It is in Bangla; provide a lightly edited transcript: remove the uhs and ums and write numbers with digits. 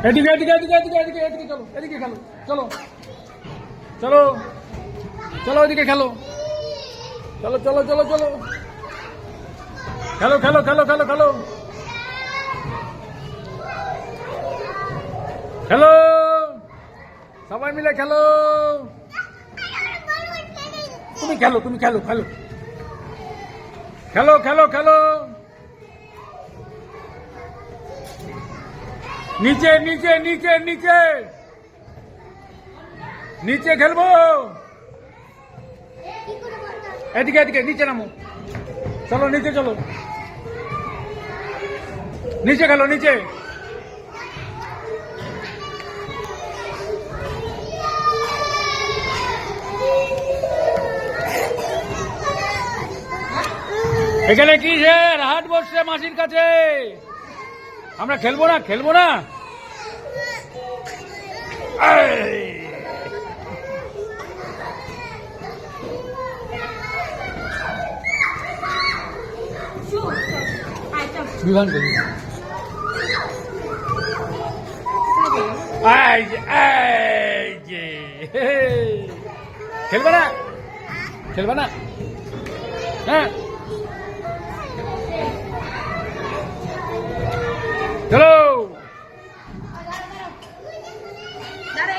এদিকে এদিকে এদিকে এদিকে এদিকে এদিকে চলো, এদিকে খেলো, চলো চলো চলো, এদিকে খেলো, চলো চলো চলো চলো, খেলো খেলো খেলো খেলো খেলো খেলো, সবাই মিলে খেলো। তুমি খেলো, তুমি খেলো, খেলো খেলো খেলো খেলো, নিচে নিচে নিচে নিচে নিচে খেলবো, এদিকে এদিকে নিচে নামো, চলো নিচে চলো, নিচে খেলো নিচে। এখানে কি হাট বসছে মাসির কাছে, আমরা খেলবো না, খেলবো না। বিভান করি, খেলবে না, খেলবে না, হ্যাঁ চলো।